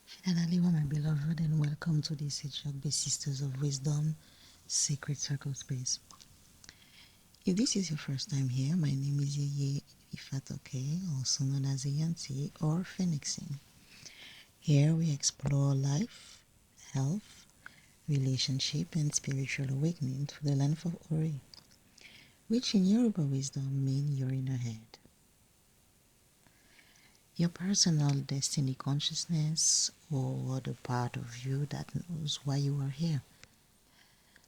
Finally, my beloved, and welcome to this Èjìogbè Sisters of Wisdom Sacred Circle Space. If this is your first time here, my name is Yéyé Ifatoke, also known as Iyauntie or Phoenixeen. Here we explore life, health, relationship, and spiritual awakening through the lens of Ori, which in Yoruba wisdom means your inner head. Your personal destiny consciousness, or the part of you that knows why you are here.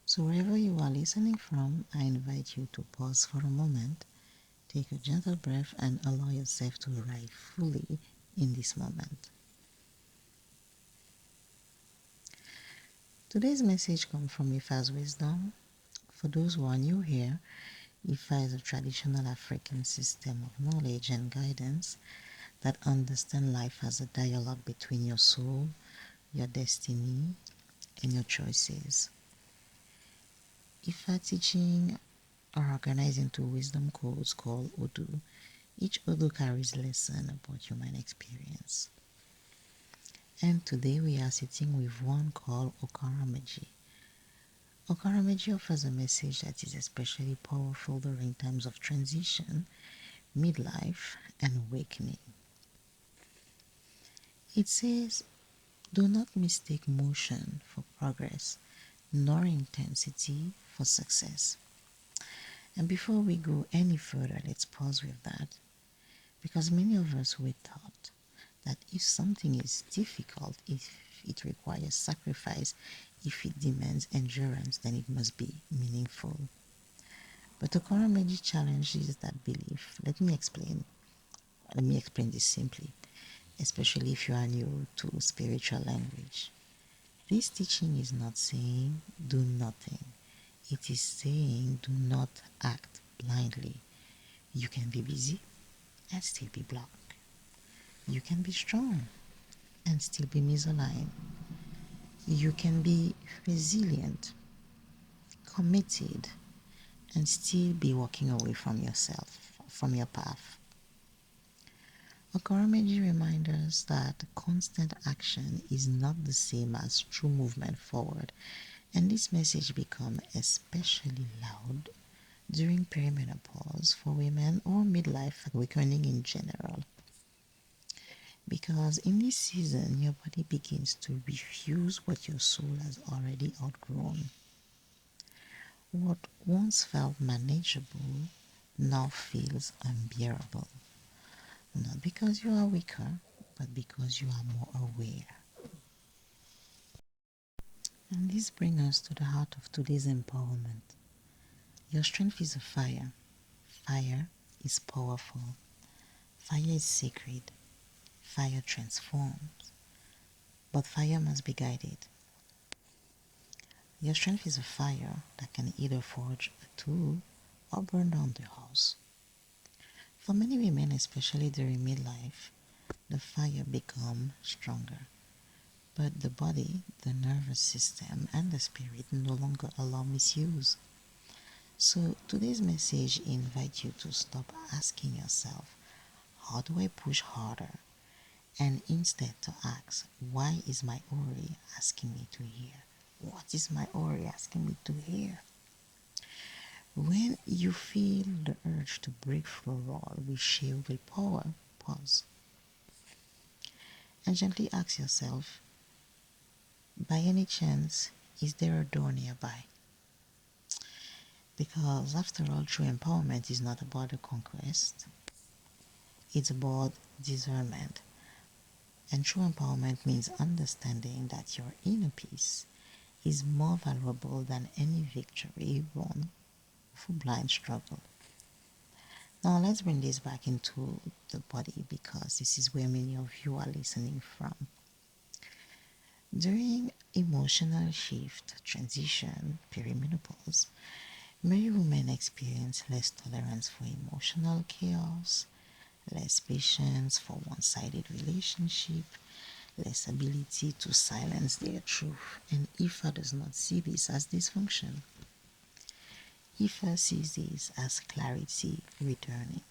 So wherever you are listening from, I invite you to pause for a moment, take a gentle breath, and allow yourself to arrive fully in this moment. Today's message comes from Ifa's wisdom. For those who are new here, Ifa is a traditional African system of knowledge and guidance that understands life as a dialogue between your soul, your destiny, and your choices. Ifa teaching are organized into wisdom codes called Odu. Each Odu carries a lesson about human experience. And today we are sitting with one called Odu Òkànràn Méjì. Odu Òkànràn Méjì offers a message that is especially powerful during times of transition, midlife, and awakening. It says, do not mistake motion for progress, nor intensity for success. And before we go any further, let's pause with that, because many of us were taught that if something is difficult, if it requires sacrifice, if it demands endurance, then it must be meaningful. But Odu Òkànràn Méjì challenges that belief. Let me explain this simply, especially if you are new to spiritual language. This teaching is not saying do nothing. It is saying do not act blindly. You can be busy and still be blocked. You can be strong and still be misaligned. You can be resilient, committed, and still be walking away from yourself, from your path. Odu Òkànràn Méjì reminds us that constant action is not the same as true movement forward, and this message becomes especially loud during perimenopause for women or midlife awakening in general. Because in this season, your body begins to refuse what your soul has already outgrown. What once felt manageable now feels unbearable. Not because you are weaker, but because you are more aware. And this brings us to the heart of today's empowerment. Your strength is a fire. Fire is powerful. Fire is sacred. Fire transforms. But fire must be guided. Your strength is a fire that can either forge a tool or burn down the house. For many women, especially during midlife, the fire becomes stronger. But the body, the nervous system, and the spirit no longer allow misuse. So today's message invites you to stop asking yourself, how do I push harder? And instead to ask, why is my Ori asking me to hear? What is my Ori asking me to hear? When you feel the urge to break through a wall with sheer willpower, pause and gently ask yourself, by any chance, is there a door nearby? Because after all, true empowerment is not about the conquest. It's about discernment. And true empowerment means understanding that your inner peace is more valuable than any victory won through blind struggle. Now let's bring this back into the body, because this is where many of you are listening from. During emotional shift, transition, perimenopause, many women experience less tolerance for emotional chaos, less patience for one-sided relationship, less ability to silence their truth, and Ifa does not see this as dysfunction. Ifa sees this as clarity returning.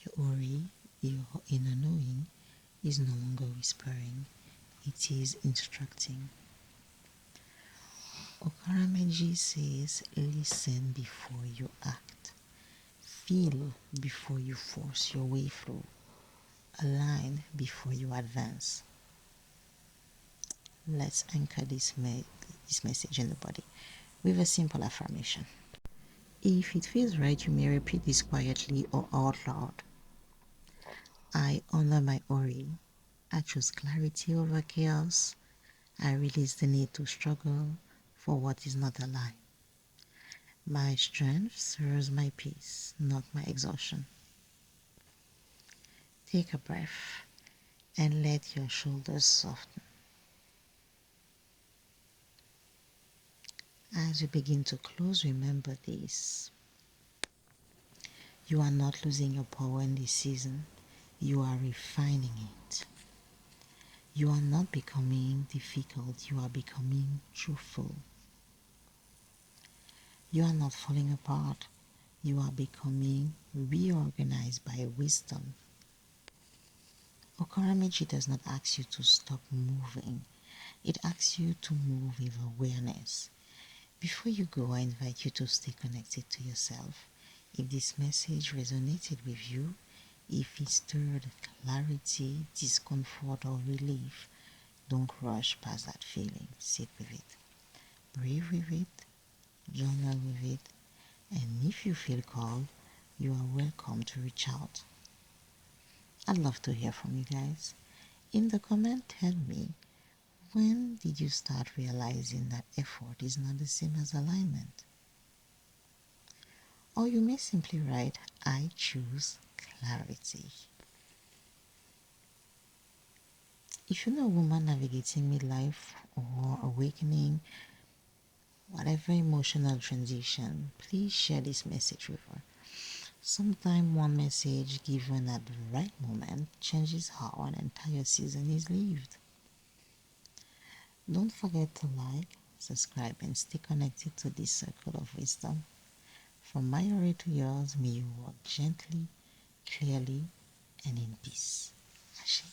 Your Ori, your inner knowing, is no longer whispering, it is instructing. Òkànràn Méjì says, listen before you act. Feel before you force your way through. Align before you advance. Let's anchor this message in the body with a simple affirmation. If it feels right, you may repeat this quietly or out loud. I honor my Ori. I choose clarity over chaos. I release the need to struggle for what is not a lie. My strength serves my peace, not my exhaustion. Take a breath and let your shoulders soften. As you begin to close, remember this. You are not losing your power in this season. You are refining it. You are not becoming difficult. You are becoming truthful. You are not falling apart. You are becoming reorganized by wisdom. Òkànràn Méjì does not ask you to stop moving. It asks you to move with awareness. Before you go, I invite you to stay connected to yourself. If this message resonated with you, if it stirred clarity, discomfort, or relief, don't rush past that feeling. Sit with it. Breathe with it. Journal with it. And if you feel called, you are welcome to reach out. I'd love to hear from you guys. In the comment, tell me, when did you start realizing that effort is not the same as alignment? Or you may simply write, I choose clarity. If you know a woman navigating midlife or awakening, whatever emotional transition, please share this message with her. Sometimes one message given at the right moment changes how an entire season is lived. Don't forget to like, subscribe, and stay connected to this circle of wisdom. From my Ori to yours, may you walk gently, clearly, and in peace. Ashe.